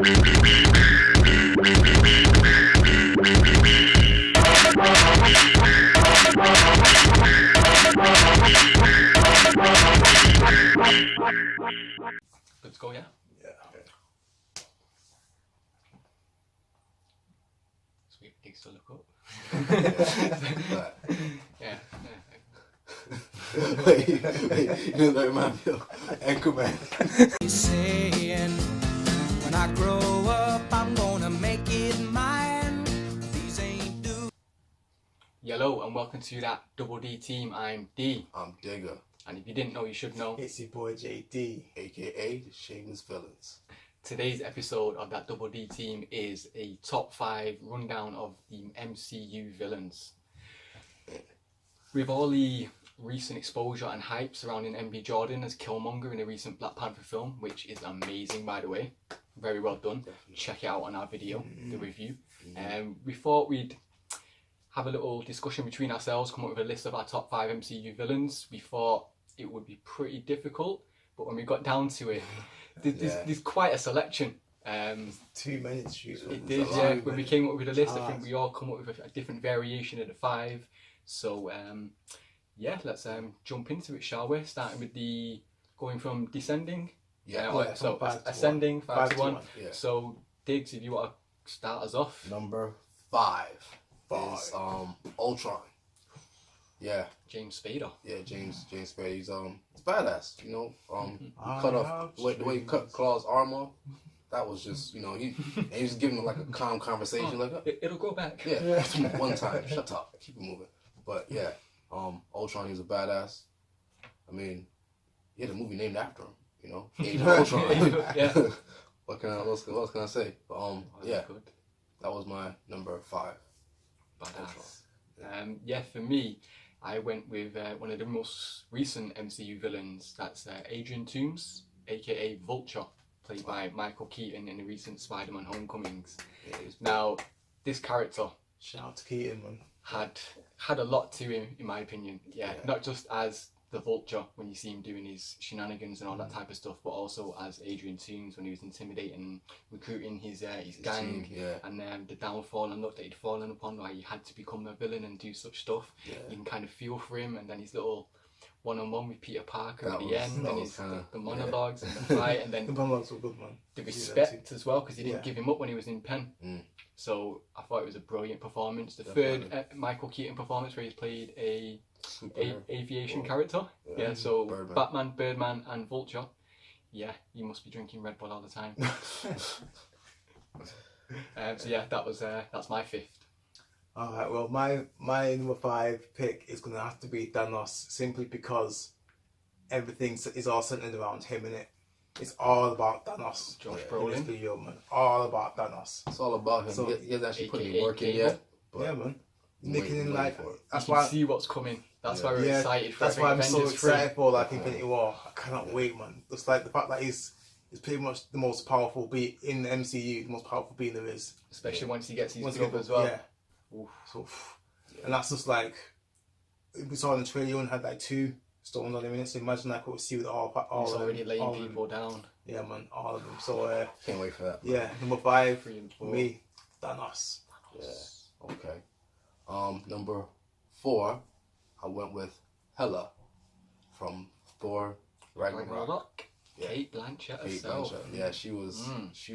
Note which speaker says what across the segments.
Speaker 1: Good to go, yeah?
Speaker 2: Yeah.
Speaker 1: Sweet, takes to look up.
Speaker 2: Yeah.
Speaker 1: Yeah.
Speaker 2: Wait, you know that reminds me of Anchorman.
Speaker 3: Saying, when I grow up, I'm gonna make it mine. These ain't do.
Speaker 1: Hello and welcome to that Double D team. I'm D.
Speaker 2: I'm DIGA,
Speaker 1: And if you didn't know, you should know.
Speaker 4: It's your boy JD.
Speaker 2: aka the Shameless Villains.
Speaker 1: Today's episode of that Double D team is a top 5 rundown of the MCU villains. With all the recent exposure and hype surrounding MB Jordan as Killmonger in the recent Black Panther film, which is amazing by the way, very well done.
Speaker 2: Definitely.
Speaker 1: Check it out on our video, the review. We thought we'd have a little discussion between ourselves, come up with a list of our top 5 MCU villains. We thought it would be pretty difficult, but when we got down to it, there's quite a selection.
Speaker 4: 2 minutes to choose from.
Speaker 1: It did, yeah. When we came up with a list, I think we all come up with a different variation of the 5. So, yeah, let's jump into it, shall we? Starting with going from descending.
Speaker 2: Yeah.
Speaker 1: So
Speaker 4: from 5 to
Speaker 1: ascending, 5 to 1.
Speaker 2: Yeah.
Speaker 1: So, Diggs, if you want to start us off.
Speaker 2: Number 5 is Ultron. Yeah,
Speaker 1: James Spader.
Speaker 2: yeah, James Spader. He's badass. You know, he
Speaker 4: I
Speaker 2: cut
Speaker 4: have
Speaker 2: off the way he cut Claw's arm off. That was just, you know, he was giving him like a calm conversation, like,
Speaker 1: It'll go back.
Speaker 2: yeah, one time, shut up, keep it moving. But yeah, Ultron, he was a badass. I mean, he had a movie named after him. You know, Age of Ultron.
Speaker 1: Yeah.
Speaker 2: What else can I say? But yeah,
Speaker 1: Good.
Speaker 2: that was my number 5.
Speaker 1: Badass. Yeah, for me, I went with one of the most recent MCU villains. That's Adrian Toomes, aka Vulture, played by Michael Keaton in the recent Spider-Man Homecomings.
Speaker 2: Yeah,
Speaker 1: Now, this character
Speaker 4: Shout out to Keaton, man.
Speaker 1: had a lot to him, in my opinion. Yeah, not just as the Vulture when you see him doing his shenanigans and all that type of stuff, but also as Adrian Toomes when he was intimidating, recruiting his gang,
Speaker 2: team, yeah.
Speaker 1: and the downfall and luck that he'd fallen upon, why he had to become a villain and do such stuff.
Speaker 2: Yeah.
Speaker 1: You can kind of feel for him, and then his little one-on-one with Peter Parker
Speaker 2: That
Speaker 1: at the
Speaker 2: was-
Speaker 1: end,
Speaker 2: that
Speaker 1: and
Speaker 2: was kinda-
Speaker 1: the monologues and the fight, and
Speaker 4: The
Speaker 1: then
Speaker 4: monologues were good, man.
Speaker 1: the
Speaker 4: Yeah,
Speaker 1: respect as well, because he didn't
Speaker 4: Yeah.
Speaker 1: give him up when he was in pen. So I thought it was a brilliant performance. The
Speaker 2: Definitely.
Speaker 1: third Michael Keaton performance where he's played a
Speaker 2: Superhero.
Speaker 1: aviation
Speaker 2: Well,
Speaker 1: character. Yeah, so
Speaker 2: Birdman.
Speaker 1: Batman, Birdman, and Vulture. Yeah, you must be drinking Red Bull all the time. So yeah, that's my 5th.
Speaker 4: Alright, well, my number 5 pick is going to have to be Thanos, simply because everything is all centered around him, innit? It's all about Thanos.
Speaker 1: Josh
Speaker 4: In
Speaker 1: Brolin.
Speaker 4: this video, man. All about Thanos.
Speaker 2: It's all about him.
Speaker 4: So-
Speaker 2: He hasn't actually put any
Speaker 1: AKA
Speaker 2: work in
Speaker 1: Cable.
Speaker 2: yet. But
Speaker 4: Yeah, man.
Speaker 2: I'm
Speaker 4: Nicking
Speaker 2: waiting
Speaker 4: in like
Speaker 2: for it.
Speaker 4: that's
Speaker 1: You
Speaker 4: why.
Speaker 1: can see what's coming. That's why we're
Speaker 4: Yeah,
Speaker 1: excited for
Speaker 4: that's why I'm so
Speaker 1: Avengers 3.
Speaker 4: excited for like Infinity War. I cannot wait, man. It's like the fact that he's pretty much the most powerful being in the MCU, the most powerful being there is.
Speaker 1: Especially once he gets his
Speaker 4: Once
Speaker 1: glove
Speaker 4: again,
Speaker 1: as well.
Speaker 4: Yeah.
Speaker 1: Oof.
Speaker 4: So, and that's just like we saw in the trailer. He only had like 2 stones on him in it. So imagine like what we see with all
Speaker 1: He's
Speaker 4: of
Speaker 1: already
Speaker 4: them,
Speaker 1: laying
Speaker 4: all of them.
Speaker 1: people down.
Speaker 4: Yeah, man, all of them. So
Speaker 2: Can't wait for that.
Speaker 4: yeah, number 5
Speaker 1: 3 and
Speaker 4: for
Speaker 1: 4.
Speaker 4: me, Thanos.
Speaker 2: Yeah. Okay. Number 4, I went with Hela from Thor Ragnarok.
Speaker 1: Ragnarok.
Speaker 2: Yeah.
Speaker 1: Kate Blanchett
Speaker 2: Kate
Speaker 1: herself.
Speaker 2: Blanchett. Yeah, she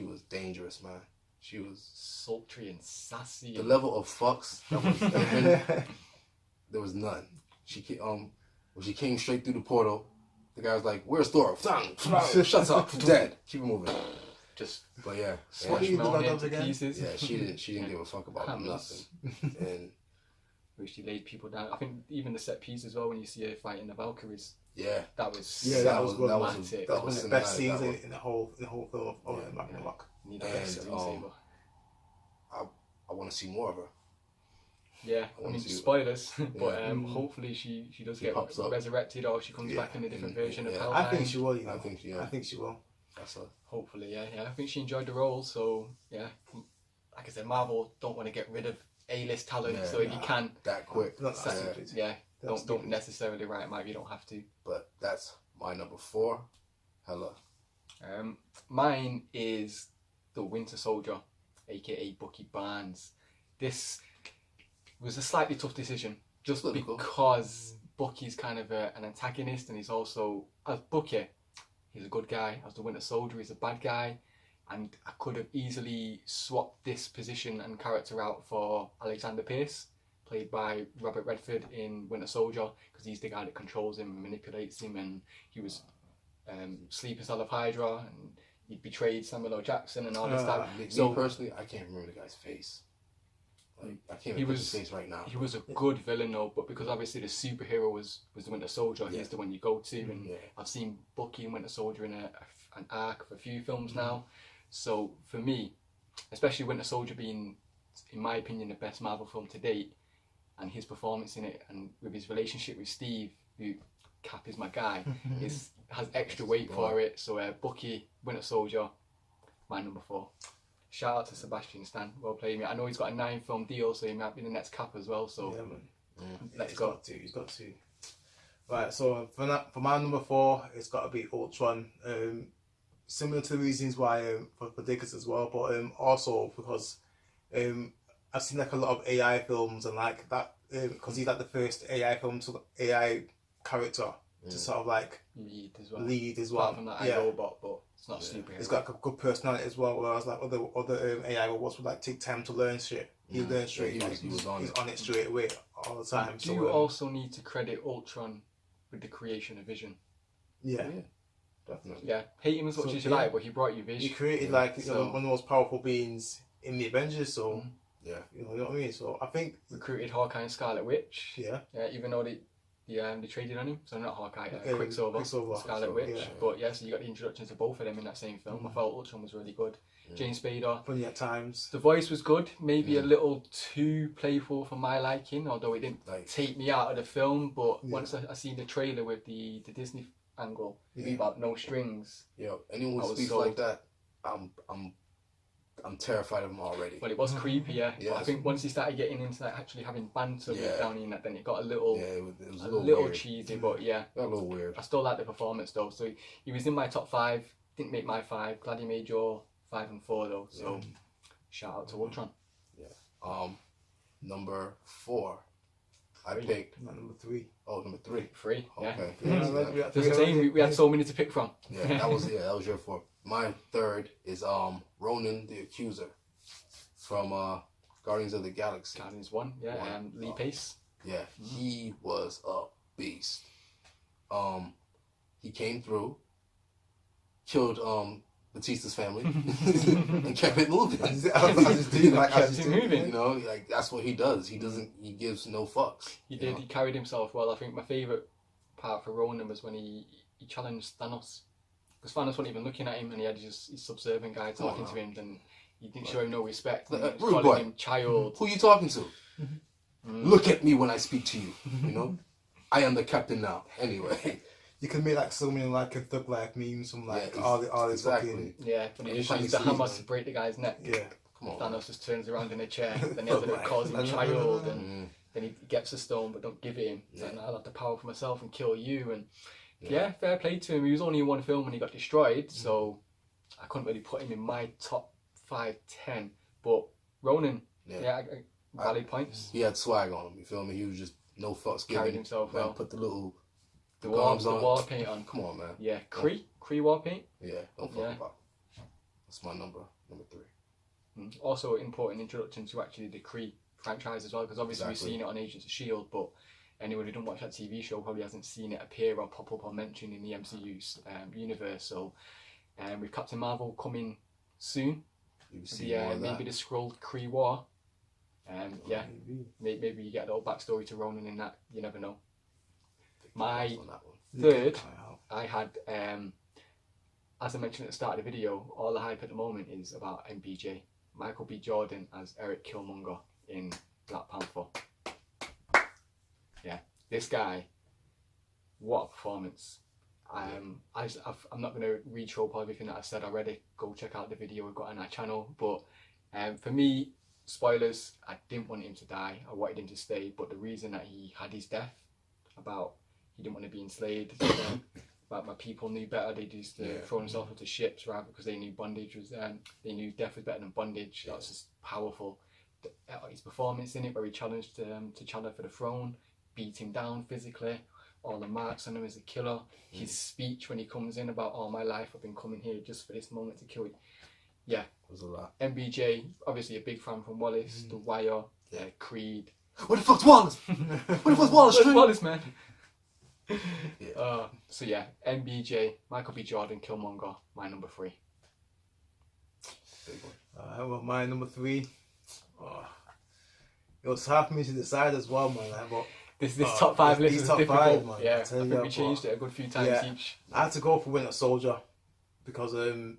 Speaker 2: was dangerous, man. She was
Speaker 1: Sultry and sassy.
Speaker 2: the level of fucks that was given. There was none. When she came straight through the portal, the guy was like, "Where's Thor?" Shut up, dead. Keep it moving.
Speaker 1: Just
Speaker 2: But yeah,
Speaker 4: What do you do
Speaker 1: melted
Speaker 4: about those
Speaker 1: into
Speaker 4: again?
Speaker 1: pieces.
Speaker 2: yeah, she didn't give a fuck about
Speaker 1: Harmless.
Speaker 2: nothing. And
Speaker 1: Where she laid people down. I think even the set piece as well when you see her fighting the Valkyries.
Speaker 2: yeah,
Speaker 1: That was
Speaker 4: Yeah, that was good.
Speaker 2: that was
Speaker 1: Dramatic.
Speaker 2: that
Speaker 4: One
Speaker 2: was
Speaker 4: of the best
Speaker 2: cinematic,
Speaker 4: scenes
Speaker 2: that was-
Speaker 4: in the whole film of Ragnarok.
Speaker 1: need a
Speaker 2: And,
Speaker 1: best screensaver.
Speaker 2: I want to see more of her.
Speaker 1: Yeah, I
Speaker 2: wanna
Speaker 1: mean
Speaker 2: see-
Speaker 1: spoilers, but
Speaker 2: Yeah.
Speaker 1: hopefully she does
Speaker 2: She
Speaker 1: get
Speaker 2: pops up.
Speaker 1: resurrected or she comes
Speaker 2: Yeah.
Speaker 1: back in a different
Speaker 2: Mm,
Speaker 1: version of
Speaker 2: yeah.
Speaker 1: Hellbound.
Speaker 4: I think she will. You know.
Speaker 2: I think she- yeah.
Speaker 4: I think she will.
Speaker 2: That's a
Speaker 1: Hopefully, yeah. I think she enjoyed the role, so yeah. Like I said, Marvel don't want to get rid of A-list talent,
Speaker 2: Yeah,
Speaker 1: so if you can,
Speaker 2: that quick.
Speaker 4: Not that
Speaker 2: Yeah.
Speaker 4: stupid.
Speaker 1: yeah,
Speaker 4: That's
Speaker 1: don't
Speaker 4: stupid.
Speaker 1: necessarily write them out if you don't have to.
Speaker 2: But that's my number 4, Hela.
Speaker 1: Mine is the Winter Soldier, aka Bucky Barnes. This was a slightly tough decision, just because Bucky's kind of an antagonist, and he's also, as Bucky, he's a good guy. As the Winter Soldier, he's a bad guy, and I could have easily swapped this position and character out for Alexander Pierce, played by Robert Redford in Winter Soldier, because he's the guy that controls him and manipulates him, and he was sleeper cell of Hydra, and he betrayed Samuel L. Jackson and all this stuff.
Speaker 2: Me personally, I can't remember the guy's face. Like, I can't remember his face right now.
Speaker 1: He was a good villain though, but because obviously the superhero was the Winter Soldier, he's the one you go to, and I've seen Bucky and Winter Soldier in an arc of a few films now. So for me, especially Winter Soldier being, in my opinion, the best Marvel film to date, and his performance in it, and with his relationship with Steve, who Cap is my guy, has extra weight for it. So Bucky, Winter Soldier, my number 4. Shout out to Sebastian Stan, well played, mate. I know he's got a 9-film deal, so he might be the next Cap as well. So let's go.
Speaker 4: He's got to. Right, so for my number 4, it's got to be Ultron. Similar to the reasons why for Diggers as well, but also because I've seen like a lot of AI films, and like that because he's like the first AI film to AI character to sort of like
Speaker 1: lead as well.
Speaker 4: Apart
Speaker 1: from that iRobot, but it's not super.
Speaker 4: It's got like a good personality as well. Whereas like other AI robots would like take time to learn shit. He learned straight. He's on it straight away all the time.
Speaker 1: Do you also need to credit Ultron with the creation of Vision?
Speaker 4: Yeah.
Speaker 2: Definitely.
Speaker 1: Yeah, hate him as much as you like, but he brought you Vision.
Speaker 4: He created like one of the most powerful beings in the Avengers. So you know what I mean. So I think
Speaker 1: recruited Hawkeye and Scarlet Witch.
Speaker 4: Yeah,
Speaker 1: even though they traded on him, so not Hawkeye, Quicksilver, Scarlet Witch. Yeah. But so you got the introduction to both of them in that same film. I felt Ultron was really good. James Spader,
Speaker 4: funny at times.
Speaker 1: The voice was good, maybe a little too playful for my liking, although it didn't take me out of the film. But once I seen the trailer with the Disney angle about no strings.
Speaker 2: Yo, anyone who speaks like that, I'm terrified of him already.
Speaker 1: Well, it was creepy, but I think once he started getting into like actually having banter with Downey and that, then it got a little,
Speaker 2: it was
Speaker 1: a little cheesy. But
Speaker 2: got a little weird.
Speaker 1: I still like the performance though. So he was in my top 5. Didn't make my 5. Glad he made your 5 and 4 though. So shout out to Ultron.
Speaker 2: Yeah. Number 4. I picked
Speaker 4: number 3.
Speaker 2: Oh, number 3.
Speaker 1: 3.
Speaker 2: Okay.
Speaker 1: We had so many to pick from.
Speaker 2: That was your 4. My 3rd is Ronan the Accuser from Guardians of the Galaxy.
Speaker 1: Guardians 1, Lee Pace.
Speaker 2: Yeah, he was a beast. He came through, killed Batista's family, and kept it moving.
Speaker 1: Kept it moving.
Speaker 2: You know, like that's what he does. He gives no fucks.
Speaker 1: He did. He carried himself well. I think my favourite part for Ronan was when he challenged Thanos. Because Thanos wasn't even looking at him, and he had his subservient guy talking to him, and he didn't show him no respect.
Speaker 2: Rude
Speaker 1: calling
Speaker 2: boy.
Speaker 1: him child.
Speaker 2: Who you talking to? Look at me when I speak to you. You know, I am the captain now. Anyway.
Speaker 4: You can make like so many like a thug life memes from like all this fucking
Speaker 1: but he just used the hammer to break the guy's neck.
Speaker 4: Yeah,
Speaker 2: come on.
Speaker 1: Thanos just turns around in a chair. Then he ends up calling him child, and then he gets a stone but don't give it him. He's like, I'll have the power for myself and kill you. And fair play to him. He was only in one film when he got destroyed, so I couldn't really put him in my top 5, 10. But Ronan, valid points.
Speaker 2: He had swag on him. You feel me? He was just no fucks given.
Speaker 1: Carried himself well.
Speaker 2: Put the little.
Speaker 1: The wall paint on.
Speaker 2: Come on, man.
Speaker 1: Yeah, Kree wall paint.
Speaker 2: Yeah, don't fuck about. That's my number 3.
Speaker 1: Also, important introduction to actually the Kree franchise as well, because obviously we've seen it on Agents of S.H.I.E.L.D., but anyone who didn't watch that TV show probably hasn't seen it appear or pop up or mentioned in the MCU's universe. So, with Captain Marvel coming soon, maybe the Skrull Kree War. Maybe you get a little backstory to Ronan in that. You never know. My 3rd, I had, as I mentioned at the start of the video, all the hype at the moment is about MBJ. Michael B. Jordan as Eric Killmonger in Black Panther. Yeah, this guy, what a performance. I'm not going to re-trope everything that I said already. Go check out the video we've got on our channel. But for me, spoilers, I didn't want him to die. I wanted him to stay. But the reason that he had his death, he didn't want to be enslaved. my people knew better. They used to throw themselves into ships, right? Because they knew bondage was they knew death was better than bondage. That was just powerful. His performance in it, where he challenged T'Challa for the throne, beat him down physically, all the marks on him as a killer. His speech when he comes in about all my life, I've been coming here just for this moment to kill you. Yeah,
Speaker 2: It was a lot.
Speaker 1: MBJ, obviously a big fan from Wallace, The Wire, Creed.
Speaker 2: What the fuck's Wallace? What the fuck's Wallace?
Speaker 1: Where's Wallace, man?
Speaker 2: Yeah.
Speaker 1: So yeah, MBJ, Michael B. Jordan, Killmonger, my number 3.
Speaker 2: Big one.
Speaker 4: Well, my number 3. It was hard for me to decide as well, man. But
Speaker 1: This top 5 list
Speaker 4: these
Speaker 1: is
Speaker 4: top
Speaker 1: difficult.
Speaker 4: 5, man.
Speaker 1: Yeah, I
Speaker 4: tell
Speaker 1: think
Speaker 4: you
Speaker 1: we
Speaker 4: what.
Speaker 1: changed it a good few times each.
Speaker 4: I had to go for Winter Soldier because I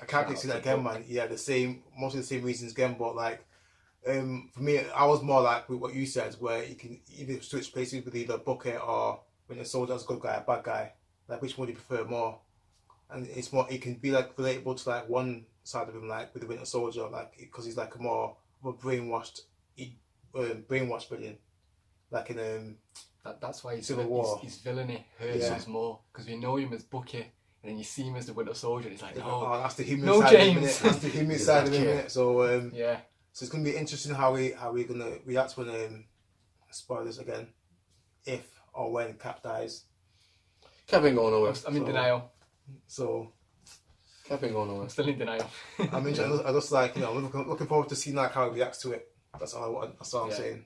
Speaker 4: can't see that again, man. Yeah, mostly the same reasons again, but like for me, I was more like with what you said, where you can either switch places with either Bucket or Winter Soldier as a good guy, a bad guy. Like which one do you prefer more? And it's more, it can be like relatable to like one side of him, like with the Winter Soldier, like because he's like a more of a brainwashed villain, like in
Speaker 1: That's why
Speaker 4: Civil War.
Speaker 1: his villainy hurts us more, because we know him as Bucky, and then you see him as the Winter Soldier, and it's like,
Speaker 4: oh, that's the human
Speaker 1: no,
Speaker 4: side
Speaker 1: James.
Speaker 4: of him, innit? That's the human side of him, innit? So
Speaker 1: yeah.
Speaker 4: So it's gonna be interesting how we're gonna react when spoilers again, if or when Cap dies.
Speaker 2: Cap ain't going nowhere.
Speaker 1: I'm in denial.
Speaker 4: So
Speaker 2: Cap ain't going nowhere.
Speaker 1: I'm still in denial.
Speaker 4: I mean, I just like, you know, looking forward to seeing like how he reacts to it. That's all I want. That's all I'm saying.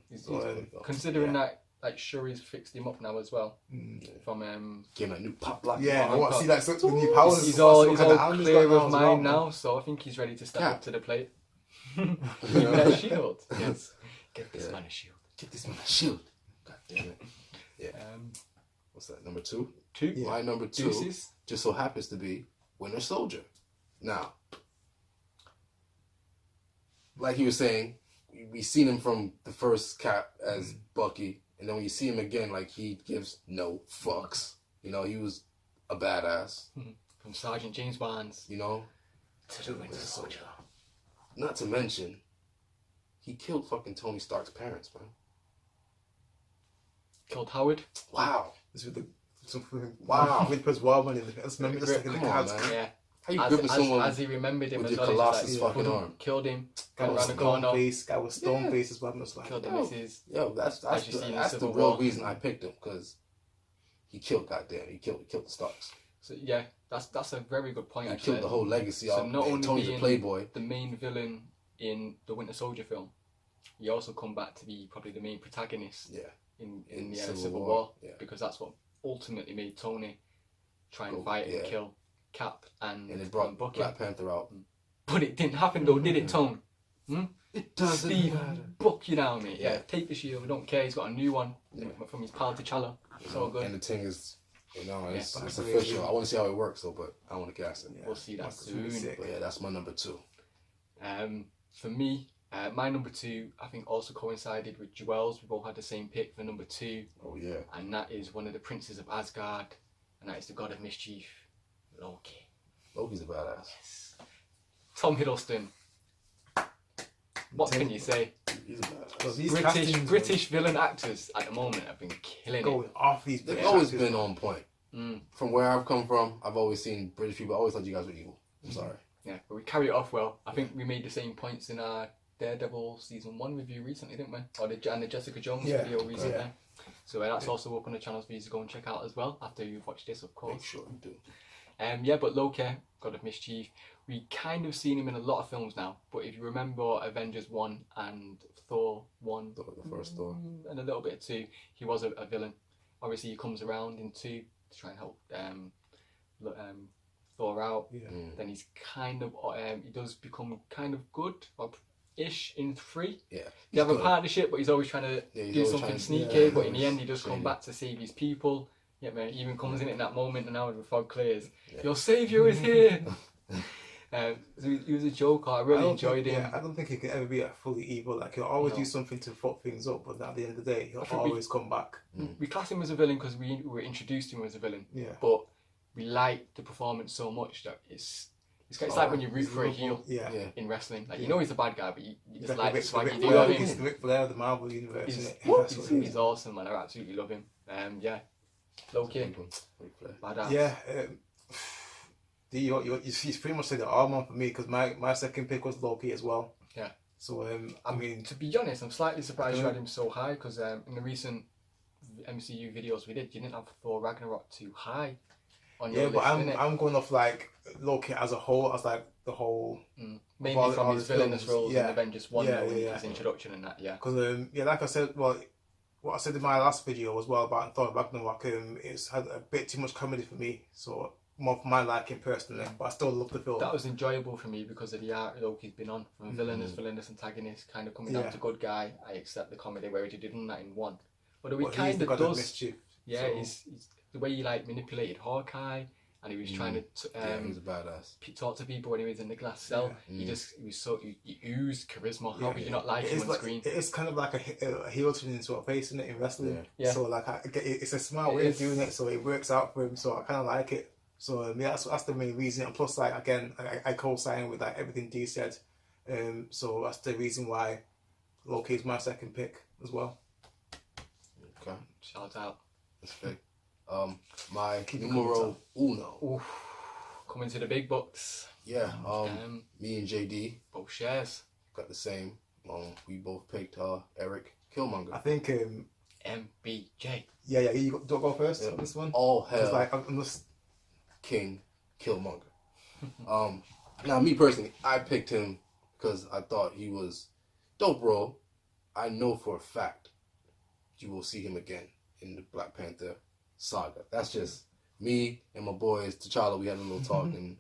Speaker 1: Considering that like Shuri's fixed him up now as well from
Speaker 2: Give him a new pop block.
Speaker 4: Yeah, I want to see that with new powers.
Speaker 1: He's all
Speaker 4: arms
Speaker 1: clear
Speaker 4: he's got
Speaker 1: of
Speaker 4: as
Speaker 1: mind
Speaker 4: well,
Speaker 1: now, so I think he's ready to step
Speaker 2: Cap.
Speaker 1: up to the plate. Give me that shield. Yes. Get this man a shield.
Speaker 2: Get this man a shield. God damn it. Yeah. What's that? Number 2?
Speaker 1: 2.
Speaker 4: Yeah.
Speaker 2: My number 2
Speaker 1: Deuces.
Speaker 2: just so happens to be Winter Soldier. Now, like you were saying, we seen him from the first Cap as Bucky, and then when you see him again, like he gives no fucks. You know, he was a badass.
Speaker 1: From Sergeant James Barnes.
Speaker 2: You know,
Speaker 1: To the Winter Soldier.
Speaker 2: not to mention, he killed fucking Tony Stark's parents, man.
Speaker 1: Killed Howard.
Speaker 2: Wow.
Speaker 4: This with the
Speaker 2: Wow.
Speaker 4: With his wild money. Let's remember this like in the
Speaker 2: Come on,
Speaker 4: cards.
Speaker 2: man.
Speaker 1: Yeah.
Speaker 2: How you gripping someone
Speaker 1: as he remembered him
Speaker 2: with
Speaker 1: as
Speaker 2: your
Speaker 1: well,
Speaker 2: Colossus
Speaker 1: he's like,
Speaker 2: fucking arm?
Speaker 1: Killed him.
Speaker 4: Guy
Speaker 1: Got
Speaker 4: was
Speaker 1: around the
Speaker 4: stone
Speaker 1: corner.
Speaker 4: face. Guy was stone face as well. I'm just like,
Speaker 1: Killed the
Speaker 2: Yo.
Speaker 1: missus.
Speaker 2: Yo, that's
Speaker 1: As you see in
Speaker 2: the
Speaker 1: Civil
Speaker 2: real
Speaker 1: War.
Speaker 2: reason I picked him, because he killed, goddamn, he killed the Starks.
Speaker 1: So yeah, that's a very good point.
Speaker 2: He
Speaker 1: Actually,
Speaker 2: killed the whole legacy
Speaker 1: So
Speaker 2: of
Speaker 1: not
Speaker 2: and
Speaker 1: only
Speaker 2: Tony's a
Speaker 1: being
Speaker 2: playboy.
Speaker 1: the main villain in the Winter Soldier film, he also come back to be probably the main protagonist
Speaker 2: Yeah.
Speaker 1: in the Civil War, because that's what ultimately made Tony try and fight and kill Cap and
Speaker 2: And it brought
Speaker 1: Bucky.
Speaker 2: Black Panther out.
Speaker 1: But it didn't happen though, did it, Tone?
Speaker 2: It doesn't
Speaker 1: Steve,
Speaker 2: matter.
Speaker 1: buck you down, mate. Yeah, take the shield. We don't care. He's got a new one from his pal T'Challa. So good.
Speaker 2: And the thing is, you know, it's
Speaker 4: Yeah,
Speaker 2: official. I want to see how it works though, but I want to cast it.
Speaker 4: Yeah.
Speaker 1: We'll see that
Speaker 4: That's
Speaker 1: soon.
Speaker 4: sick.
Speaker 2: But yeah, that's my number 2.
Speaker 1: For me, my number 2, I think, also coincided with Joel's. We both had the same pick for number 2,
Speaker 2: Oh yeah.
Speaker 1: and that is one of the princes of Asgard, and that is the god of mischief, Loki.
Speaker 2: Loki's a badass.
Speaker 1: Yes. Tom Hiddleston. What can you say?
Speaker 2: He's a badass.
Speaker 4: So these castings,
Speaker 1: British villain actors at the moment have been killing
Speaker 4: going off these.
Speaker 2: They've
Speaker 4: British
Speaker 2: always
Speaker 4: actors,
Speaker 2: been
Speaker 4: man.
Speaker 2: on point.
Speaker 1: it.
Speaker 2: From where I've come from, I've always seen British people. I always thought you guys were evil. I'm sorry.
Speaker 1: Yeah, but we carry it off well. I think we made the same points in our Daredevil season 1 review recently, didn't we? Or and the Jessica Jones video recently.
Speaker 4: Yeah.
Speaker 1: So that's also up on the channels for you to go and check out as well after you've watched this, of course.
Speaker 2: Make sure you do.
Speaker 1: Yeah, but Loki, God of Mischief, we kind of seen him in a lot of films now. But if you remember Avengers 1 and Thor 1,
Speaker 2: The first Thor.
Speaker 1: and a little bit of 2, he was a villain. Obviously, he comes around in 2 to try and help Thor out.
Speaker 4: Yeah.
Speaker 1: Then he's kind of he does become kind of good or ish in 3.
Speaker 2: Yeah.
Speaker 1: They have a
Speaker 2: good.
Speaker 1: partnership, but he's always trying to
Speaker 2: Yeah, he's
Speaker 1: do
Speaker 2: always
Speaker 1: something
Speaker 2: trying-
Speaker 1: sneaky.
Speaker 2: yeah,
Speaker 1: But in the
Speaker 2: he's
Speaker 1: end, he does come
Speaker 2: shady.
Speaker 1: back to save his people. Yeah, man. He even comes in at that moment, and now the fog clears.
Speaker 2: Yeah.
Speaker 1: Your savior is here. So he was a joker. I really enjoyed him.
Speaker 4: Yeah, I don't think he can ever be a fully evil. Like he'll always do something to fuck things up, but at the end of the day, he'll
Speaker 1: think
Speaker 4: always come back.
Speaker 1: We class him as a villain because we were introduced to him as a villain.
Speaker 4: Yeah.
Speaker 1: But we like the performance so much that it's like when you root for a heel
Speaker 4: Yeah.
Speaker 2: Yeah.
Speaker 1: in wrestling. Like you know he's a bad guy, but you just
Speaker 4: Like
Speaker 1: like the
Speaker 4: Ric
Speaker 1: swag you
Speaker 4: Flair,
Speaker 1: do of him.
Speaker 4: he's the Ric Flair of the Marvel universe.
Speaker 1: He's,
Speaker 4: Isn't it? That's what he is.
Speaker 1: he's awesome, man. I absolutely love him. Yeah, Loki. Badass.
Speaker 4: Yeah. You pretty much said it all, man, for me, because my second pick was Loki as well.
Speaker 1: Yeah.
Speaker 4: So I mean,
Speaker 1: to be honest, I'm slightly surprised you had him so high because in the recent MCU videos we did, you didn't have Thor Ragnarok too high on your list.
Speaker 4: But I'm going off like Loki as a whole, as like the whole.
Speaker 1: Mainly from his villainous
Speaker 4: films.
Speaker 1: roles in Avengers 1, his introduction and that,
Speaker 4: Because like I said, well, what I said in my last video as well about Thor Ragnarok, it's had a bit too much comedy for me, so more for my liking personally, but I still love the film.
Speaker 1: That was enjoyable for me because of the arc Loki's been on, from villainous antagonist, kind of coming down to good guy. I accept the comedy, whereas he didn't that in 1. But he kind of does.
Speaker 4: Mischief,
Speaker 1: yeah, so. He's the way he like manipulated Hawkeye, and he was trying to
Speaker 2: he's a badass.
Speaker 1: Talk to people when he was in the glass cell. He oozed charisma. How could you not like him on screen?
Speaker 4: It's kind of like a heel turning sort of face, isn't it, in wrestling?
Speaker 1: Yeah.
Speaker 4: So like it's a smart way of doing it, so it works out for him. So I kind of like it. So that's the main reason. And plus, like again, I co-sign with like everything D said. So that's the reason why Loki is my second pick as well.
Speaker 2: Okay.
Speaker 1: Shout out.
Speaker 2: That's fake. My numero uno.
Speaker 1: Oof. Coming to the big bucks.
Speaker 2: Yeah. Me and JD
Speaker 1: both shares
Speaker 2: got the same. We both picked Eric Killmonger.
Speaker 4: I think
Speaker 1: MBJ.
Speaker 4: Yeah. You don't go first on this one.
Speaker 2: All hell.
Speaker 4: Like I'm just
Speaker 2: King Killmonger. Now me personally, I picked him because I thought he was dope role. I know for a fact you will see him again in the Black Panther saga. That's just me and my boys T'Challa. We had a little talk and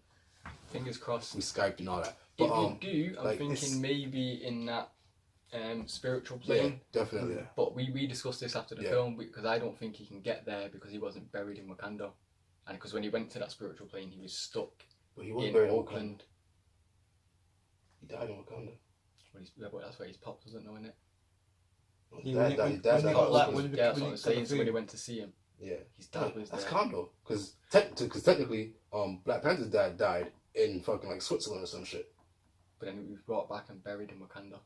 Speaker 1: fingers crossed.
Speaker 2: We Skyped and all that.
Speaker 1: But if you do, I'm thinking maybe in that spiritual plane.
Speaker 2: Yeah, definitely.
Speaker 4: Yeah.
Speaker 1: But we discussed this after the film because I don't think he can get there because he wasn't buried in Wakanda. And because when he went to that spiritual plane, he was stuck
Speaker 2: but he was
Speaker 1: in
Speaker 2: buried
Speaker 1: Oakland.
Speaker 2: He died in Wakanda.
Speaker 1: But that's where his pops wasn't knowing it.
Speaker 2: That's what
Speaker 1: I'm saying. So when he went to see him, his dad was there.
Speaker 2: That's Kondo. Because technically, Black Panther's dad died in fucking like Switzerland or some shit.
Speaker 1: But then he was brought back and buried in Wakanda,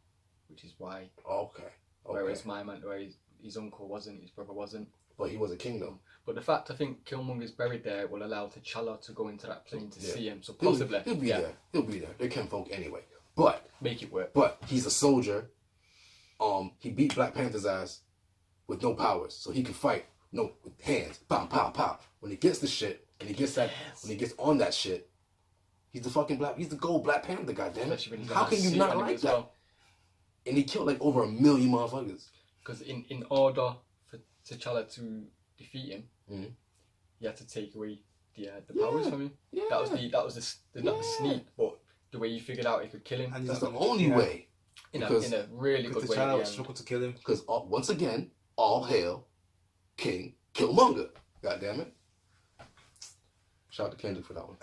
Speaker 1: which is why.
Speaker 2: Okay.
Speaker 1: Whereas where his uncle wasn't, his brother wasn't.
Speaker 2: But he was a king though.
Speaker 1: But the fact I think Killmonger's buried there will allow T'Challa to go into that plane to see him. So possibly
Speaker 2: he'll be there. He'll be there. They're kinfolk anyway. But
Speaker 1: make it work.
Speaker 2: But he's a soldier. He beat Black Panther's ass with no powers, so he can fight with hands. Pow, pow, pow. When he gets the shit, and he gets that, when he gets on that shit, he's the gold Black Panther, goddammit. How can you not like that? Well. And he killed like over 1 million motherfuckers.
Speaker 1: Because in order for T'Challa to defeat him, he had to take away the powers from him.
Speaker 2: Yeah.
Speaker 1: That was not the sneak, but the way he figured out he could kill him.
Speaker 2: And that's the only way.
Speaker 1: In a really good way.
Speaker 4: T'Challa struggled to kill him.
Speaker 2: Because once again, all hail King Killmonger. God damn it. Shout out to Kendrick for that one.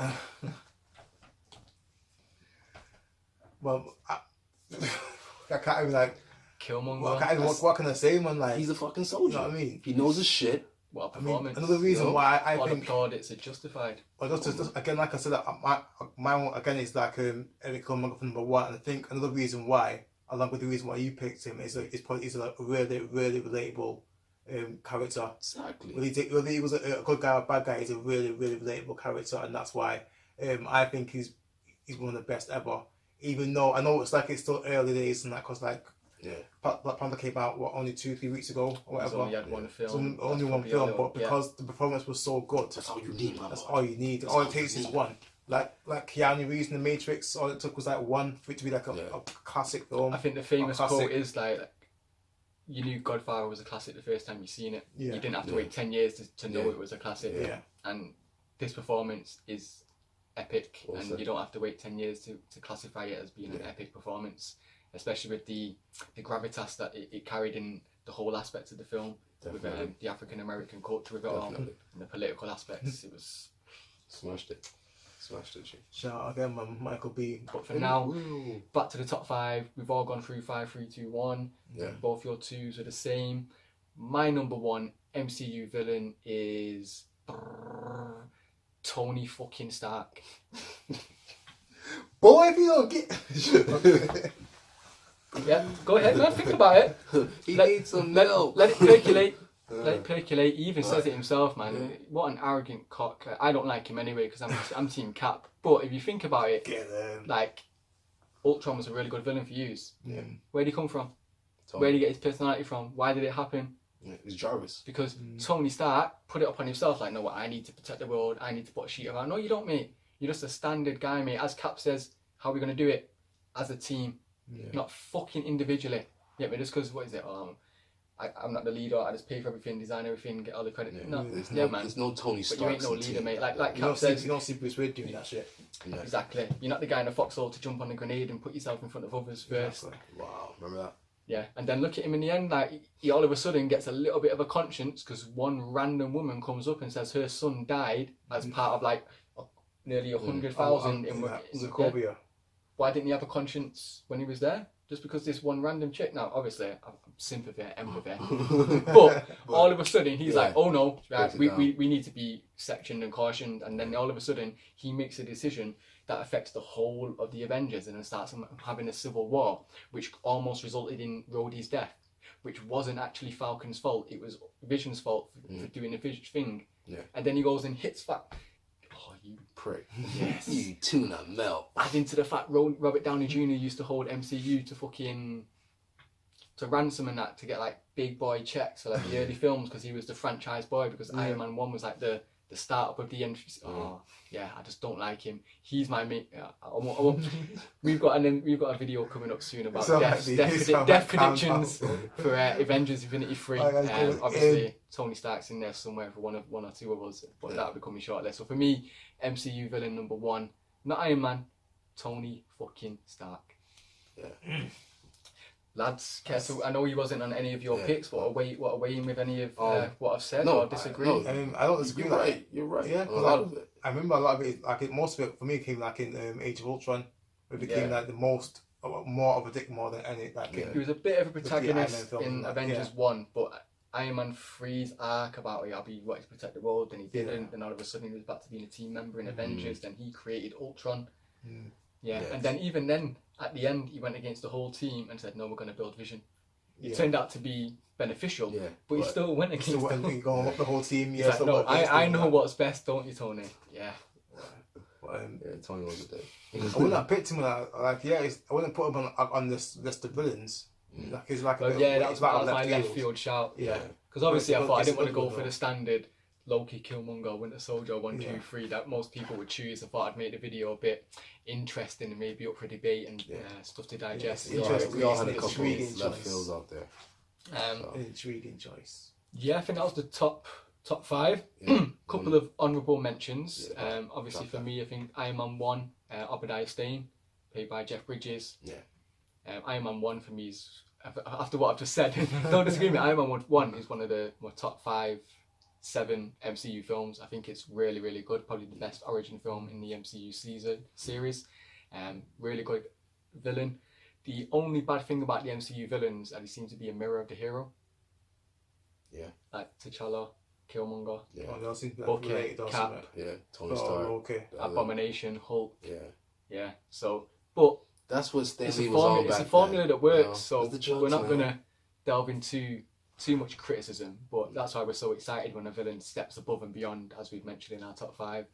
Speaker 4: Well, I can't even like
Speaker 1: Killmonger.
Speaker 4: What can I say, man? Like
Speaker 2: he's a fucking soldier.
Speaker 4: You know what I mean?
Speaker 2: He knows his shit.
Speaker 1: What a performance.
Speaker 4: Another reason why I think
Speaker 1: the plaudits are justified.
Speaker 4: Well, just again, like I said, my one again is like Eric Killmonger for number one, and I think another reason why, along with the reason why you picked him, is probably he's a really relatable character.
Speaker 2: Exactly.
Speaker 4: Whether he was a good guy or a bad guy, he's a really relatable character, and that's why I think he's one of the best ever. Even though I know it's still early days and that, cause Black Panther came out only 2-3 weeks ago or whatever.
Speaker 1: Only had one film.
Speaker 4: Only one film, but because the performance was so good,
Speaker 2: that's all you need, man.
Speaker 4: That's all you need. All it takes is one. Like Keanu Reeves in The Matrix, all it took was one for it to be like a classic film.
Speaker 1: I think the famous quote is like, you knew Godfather was a classic the first time you seen it.
Speaker 4: Yeah.
Speaker 1: You didn't have to wait 10 years to know it was a classic.
Speaker 4: Yeah.
Speaker 1: And this performance is epic,
Speaker 2: awesome.
Speaker 1: And you don't have to wait 10 years to classify it as being an epic performance, especially with the gravitas that it carried in the whole aspect of the film. Definitely. With the African American culture of it all and the political aspects. It was
Speaker 2: smashed it.
Speaker 4: Shout out again, man, Michael B.
Speaker 1: But for now, back to the top 5. We've all gone through 5, 3, 2, 1.
Speaker 2: Yeah.
Speaker 1: Both your 2s are the same. My number 1 MCU villain is Tony fucking Stark.
Speaker 4: Boy, if you don't get...
Speaker 1: Yeah, go ahead, man. Think about it.
Speaker 2: He needs some milk.
Speaker 1: Let it percolate. let it percolate. He even says it himself, man.
Speaker 2: Yeah.
Speaker 1: What an arrogant cock. I don't like him anyway because I'm Team Cap. But if you think about it, like Ultron was a really good villain for use.
Speaker 4: Yeah.
Speaker 1: Where did he come from?
Speaker 2: Tony.
Speaker 1: Where did he get his personality from? Why did it happen?
Speaker 2: Yeah, it's Jarvis.
Speaker 1: Because Tony Stark put it upon himself, like, no, what, I need to protect the world, I need to put a sheet around. No, you don't, mate. You're just a standard guy, mate. As Cap says, how are we going to do it? As a team, not fucking individually. Yeah, but just because, what is it? I'm not the leader, I just pay for everything, design everything, get all the credit.
Speaker 2: Yeah.
Speaker 1: No,
Speaker 2: man. There's no Tony
Speaker 1: but
Speaker 2: Stark.
Speaker 1: you ain't no leader, mate. Like
Speaker 4: You
Speaker 1: Cap says,
Speaker 4: don't see Bruce Wayne doing that shit.
Speaker 2: Yeah.
Speaker 1: exactly. You're not the guy in a foxhole to jump on a grenade and put yourself in front of others first.
Speaker 4: Exactly.
Speaker 2: Wow, remember that?
Speaker 1: Yeah, and then look at him in the end, like, he all of a sudden gets a little bit of a conscience because one random woman comes up and says her son died as part of, like, nearly 100,000 in
Speaker 4: Sokovia.
Speaker 1: Why didn't he have a conscience when he was there? Just because this one random chick. Now, obviously, I'm sympathy, empathy. but all of a sudden, he's like, oh no, right, we need to be sectioned and cautioned. And then all of a sudden, he makes a decision that affects the whole of the Avengers and then starts having a civil war, which almost resulted in Rhodey's death, which wasn't actually Falcon's fault. It was Vision's fault for doing the Vision thing.
Speaker 2: Yeah.
Speaker 1: And then he goes and hits Oh, you
Speaker 2: prick.
Speaker 1: Yes.
Speaker 2: You tuna melt.
Speaker 1: Adding to the fact Robert Downey Jr. used to hold MCU to ransom and that to get like big boy checks for like the early films because he was the franchise boy because Iron Man 1 was like the start-up of the entry. Oh yeah, I just don't like him. He's my mate. We've got a video coming up soon about death predictions for Avengers Infinity 3. Obviously Tony Stark's in there somewhere for one or two of us, but that'll be coming shortly. So for me, MCU villain number 1, not Iron Man, Tony fucking Stark.
Speaker 2: Yeah.
Speaker 1: Lads, I know he wasn't on any of your picks. What are weighing with any of what I've said or disagree?
Speaker 4: I don't disagree.
Speaker 2: You're right. You're right.
Speaker 4: Yeah,
Speaker 2: a lot of it.
Speaker 4: I remember a lot of it. Like most of it for me came like in Age of Ultron. It became like the most more of a dick more than any. Like
Speaker 1: he was a bit of a protagonist in Avengers 1, but Iron Man 3's arc about he wanted to protect the world, then he didn't. Then all of a sudden he was back to being a team member in Avengers. Then he created Ultron. Yeah, and then even then, at the end, he went against the whole team and said, "No, we're going to build Vision." It turned out to be beneficial, but he still went against
Speaker 4: the whole team.
Speaker 1: Yeah, like, no, I know what's best, don't you, Tony? Yeah.
Speaker 2: Tony was a dick.
Speaker 4: I wouldn't have picked him I wouldn't put him on this list of villains. Like it's like
Speaker 1: that was my left field shout. Yeah, because obviously I thought I didn't want to go for the standard Loki, Killmonger, Winter Soldier 1, 2, 3 that most people would choose. I thought I'd make the video a bit interesting and maybe up for debate and stuff to digest.
Speaker 2: We all had a couple of left fields out there.
Speaker 4: Intriguing choice.
Speaker 1: Yeah, I think that was the top 5. Couple of honourable mentions. Obviously for me, I think Iron Man 1, Obadiah Stane, played by Jeff Bridges. Iron Man 1 for me is, after what I've just said, don't disagree with me, Iron Man 1 is one of my top 7 MCU films. I think it's really, really good. Probably the best origin film in the MCU series. Really good villain. The only bad thing about the MCU villains is that he seems to be a mirror of the hero. Yeah. Like T'Challa, Killmonger, Bucky, Cap,
Speaker 2: Tony Stark,
Speaker 1: Abomination, Hulk. Yeah. So, but
Speaker 2: that's what Stanley was all about.
Speaker 1: It's a formula that works. So we're not gonna delve into too much criticism, but that's why we're so excited when a villain steps above and beyond, as we've mentioned in our top 5.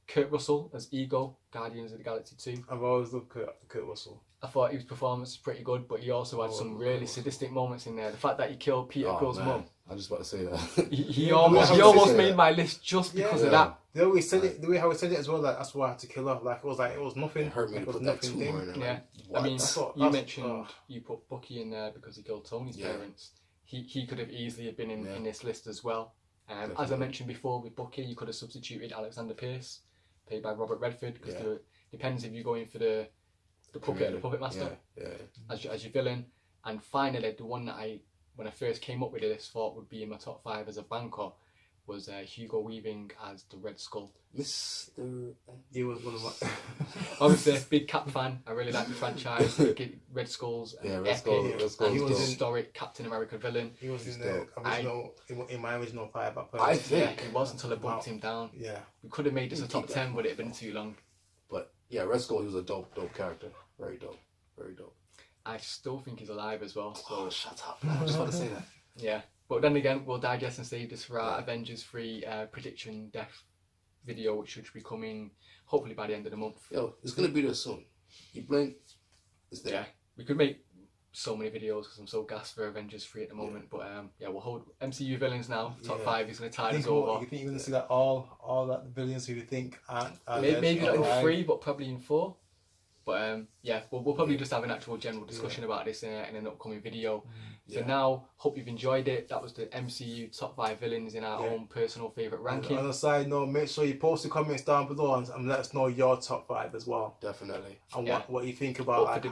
Speaker 1: Kurt Russell as Ego, Guardians of the Galaxy 2.
Speaker 4: I've always loved Kurt Russell.
Speaker 1: I thought his performance was pretty good, but he also had some really sadistic moments in there. The fact that he killed Peter Quill's mum.
Speaker 2: I was just about to say that.
Speaker 1: He almost made my list just because of that.
Speaker 4: The way he said it, the way how he said it as well, like that's why I had to kill her. Like it was nothing.
Speaker 2: It hurt me to put that tumor in there.
Speaker 1: I mean, you mentioned you put Bucky in there because he killed Tony's parents. He could have easily been in this list as well. As I mentioned before, with Bucky, you could have substituted Alexander Pierce, played by Robert Redford, because it depends if you're going for the puppet master as your villain. And finally, the one that when I first came up with this, thought would be in my top 5 as a banker was Hugo Weaving as the Red Skull.
Speaker 2: Mr.
Speaker 4: He was one of my...
Speaker 1: Obviously, big Cap fan. I really like the franchise. Red Skull's
Speaker 2: Red Skull.
Speaker 1: He was a historic Captain America villain.
Speaker 4: He was in the original, in my original 5.
Speaker 2: I think
Speaker 1: he was until I bumped him down.
Speaker 4: Yeah,
Speaker 1: we could have made this a top 10, but it'd been too long.
Speaker 2: But Red Skull, he was a dope character. Very dope.
Speaker 1: I still think he's alive as well. So
Speaker 2: shut up! I was just about to say that.
Speaker 1: Yeah, But then again, we'll digest and save this for our Avengers 3 prediction death video, which should be coming hopefully by the end of the month.
Speaker 2: Yo, it's gonna be there soon. You blink, it's there.
Speaker 1: Yeah, we could make so many videos because I'm so gassed for Avengers 3 at the moment. But yeah, we'll hold MCU villains now. Top 5 is going to tide us over.
Speaker 4: You think you're going to see that all that villains who you think aren't
Speaker 1: maybe not in 3, but probably in 4. But yeah, we'll probably just have an actual general discussion about this in an upcoming video. So now, hope you've enjoyed it. That was the MCU top 5 villains in our own personal favourite ranking.
Speaker 4: On a side note, make sure you post the comments down below and let us know your top 5 as well.
Speaker 2: Definitely.
Speaker 4: And what you think about like,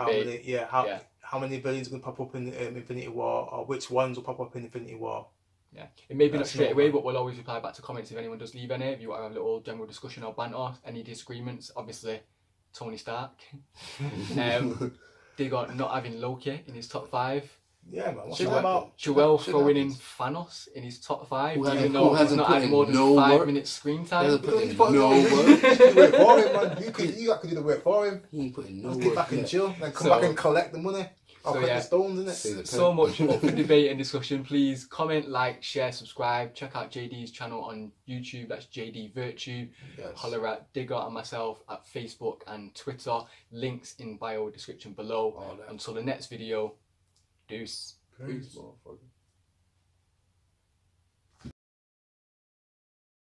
Speaker 4: how many villains are going to pop up in Infinity War, or which ones will pop up in Infinity War.
Speaker 1: Yeah, it may be not straight away, but we'll always reply back to comments if anyone does leave any. If you want to have a little general discussion or banter, any disagreements, obviously Tony Stark. DIGA not having Loki in his top 5.
Speaker 4: Yeah, man. What's that about?
Speaker 1: Joel throwing in Thanos in his top 5, even though
Speaker 2: who
Speaker 1: he's
Speaker 2: hasn't
Speaker 1: not
Speaker 2: put
Speaker 1: had
Speaker 2: in
Speaker 1: more than
Speaker 2: no
Speaker 1: 5
Speaker 2: work?
Speaker 1: minutes screen time.
Speaker 2: Hasn't put in
Speaker 4: You
Speaker 2: no
Speaker 4: do
Speaker 2: work.
Speaker 4: the work for him, man. You could do the work for him.
Speaker 2: He ain't putting no
Speaker 4: Let's
Speaker 2: work.
Speaker 4: get back and
Speaker 2: yet.
Speaker 4: chill, then come
Speaker 1: So-
Speaker 4: back and collect the money. I'll collect the stones, innit?
Speaker 1: So much up for debate and discussion. Please comment, like, share, subscribe. Check out JD's channel on YouTube. That's JD Virtue.
Speaker 2: Yes.
Speaker 1: Holler at DIGA and myself at Facebook and Twitter. Links in bio description below.
Speaker 2: All that.
Speaker 1: Until the next video, deuce.
Speaker 2: Peace, motherfucker.